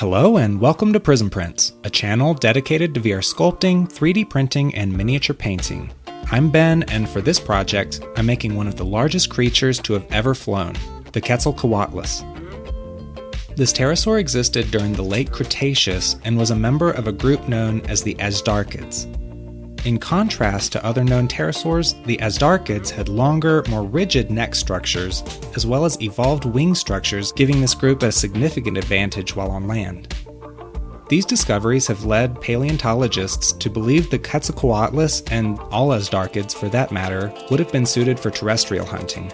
Hello and welcome to Prism Prints, a channel dedicated to VR sculpting, 3D printing, and miniature painting. I'm Ben, and for this project, I'm making one of the largest creatures to have ever flown, the Quetzalcoatlus. This pterosaur existed during the late Cretaceous and was a member of a group known as the Azhdarchids. In contrast to other known pterosaurs, the Azhdarchids had longer, more rigid neck structures, as well as evolved wing structures, giving this group a significant advantage while on land. These discoveries have led paleontologists to believe the Quetzalcoatlus, and all Azhdarchids for that matter, would have been suited for terrestrial hunting.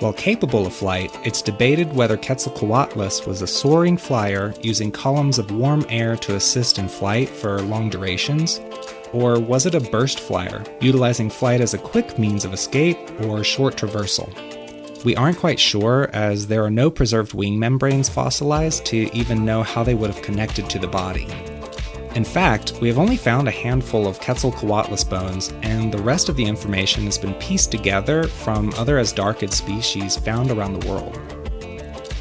While capable of flight, it's debated whether Quetzalcoatlus was a soaring flyer using columns of warm air to assist in flight for long durations, or was it a burst flyer, utilizing flight as a quick means of escape or short traversal? We aren't quite sure, as there are no preserved wing membranes fossilized to even know how they would have connected to the body. In fact, we have only found a handful of Quetzalcoatlus bones, and the rest of the information has been pieced together from other Azhdarchid species found around the world.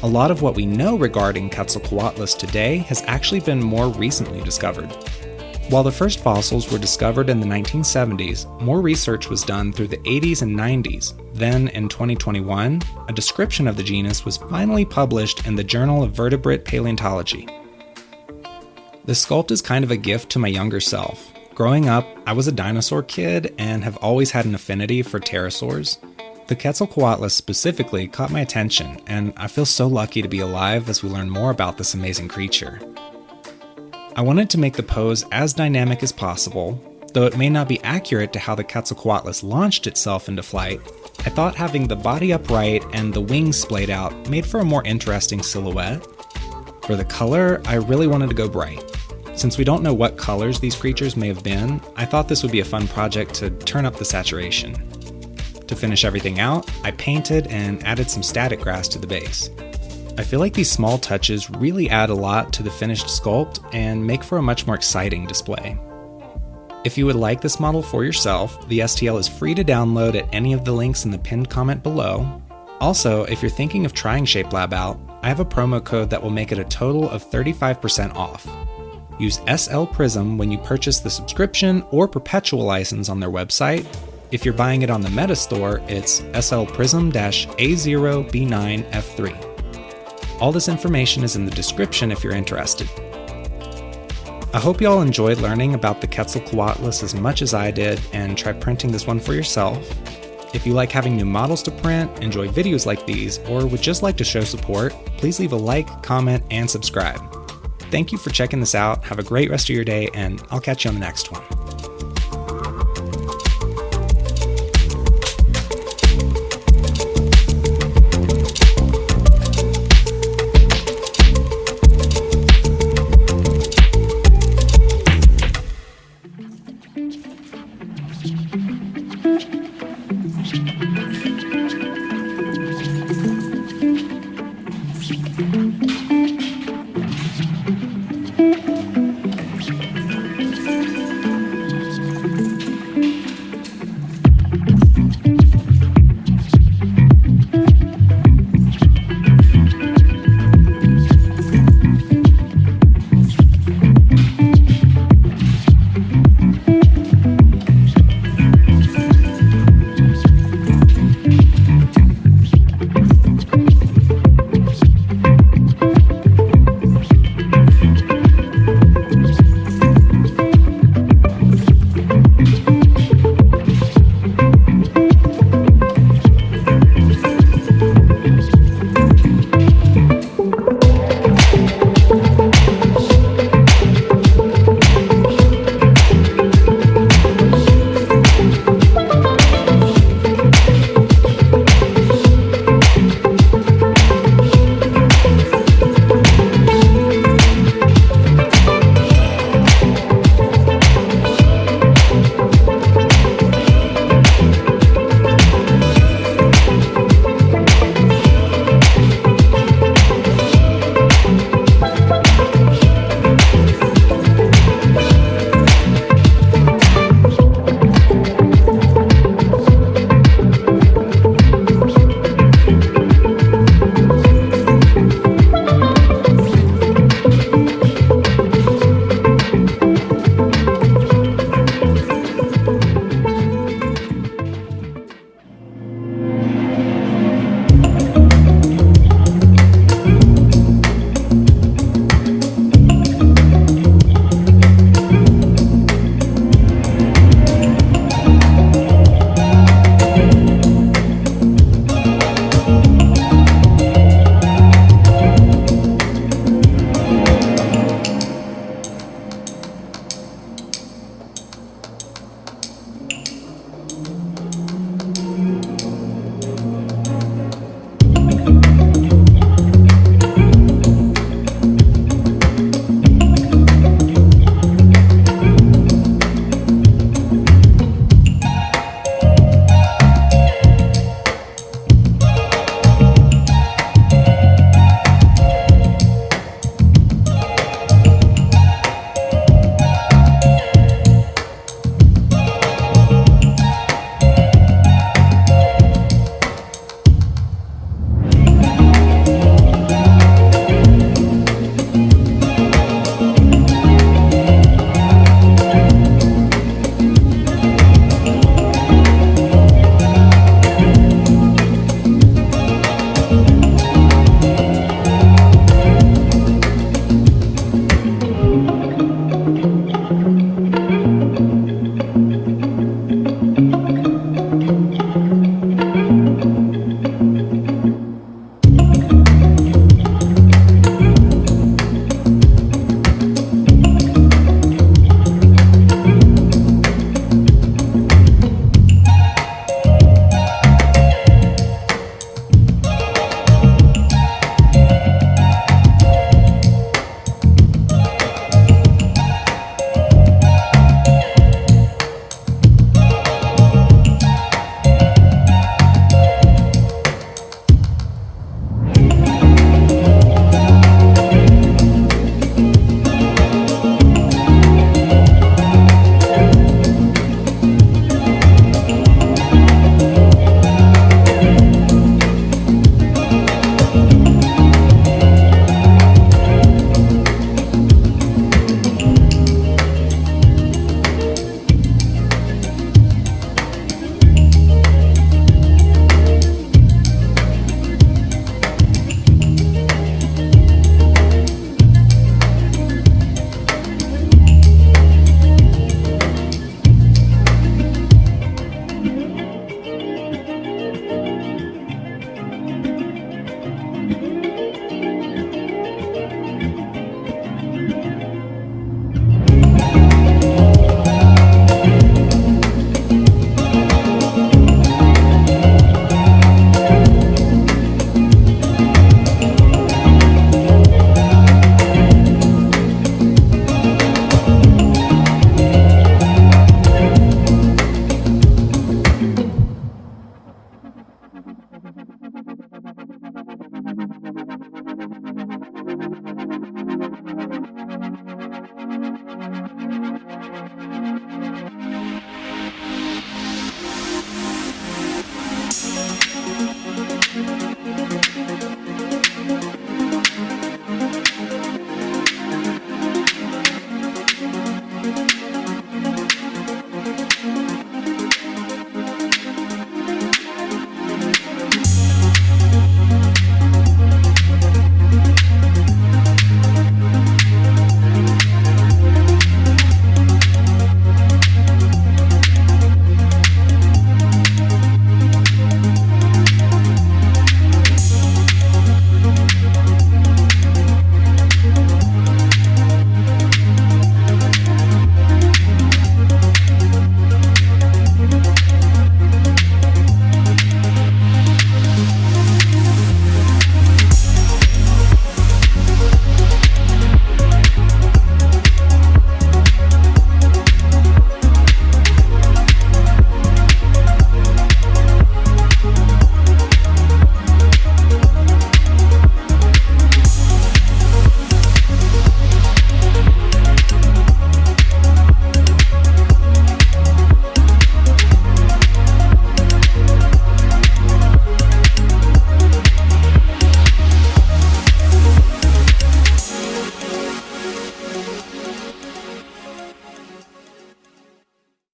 A lot of what we know regarding Quetzalcoatlus today has actually been more recently discovered. While the first fossils were discovered in the 1970s, more research was done through the 80s and 90s. Then, in 2021, a description of the genus was finally published in the Journal of Vertebrate Paleontology. The sculpt is kind of a gift to my younger self. Growing up, I was a dinosaur kid and have always had an affinity for pterosaurs. The Quetzalcoatlus specifically caught my attention, and I feel so lucky to be alive as we learn more about this amazing creature. I wanted to make the pose as dynamic as possible. Though it may not be accurate to how the Quetzalcoatlus launched itself into flight, I thought having the body upright and the wings splayed out made for a more interesting silhouette. For the color, I really wanted to go bright. Since we don't know what colors these creatures may have been, I thought this would be a fun project to turn up the saturation. To finish everything out, I painted and added some static grass to the base. I feel like these small touches really add a lot to the finished sculpt and make for a much more exciting display. If you would like this model for yourself, the STL is free to download at any of the links in the pinned comment below. Also, if you're thinking of trying Shapelab out, I have a promo code that will make it a total of 35% off. Use SL Prism when you purchase the subscription or perpetual license on their website. If you're buying it on the Meta store, it's SL Prism-A0B9F3. All this information is in the description if you're interested. I hope you all enjoyed learning about the Quetzalcoatlus as much as I did, and try printing this one for yourself. If you like having new models to print, enjoy videos like these, or would just like to show support, please leave a like, comment, and subscribe. Thank you for checking this out, have a great rest of your day, and I'll catch you on the next one.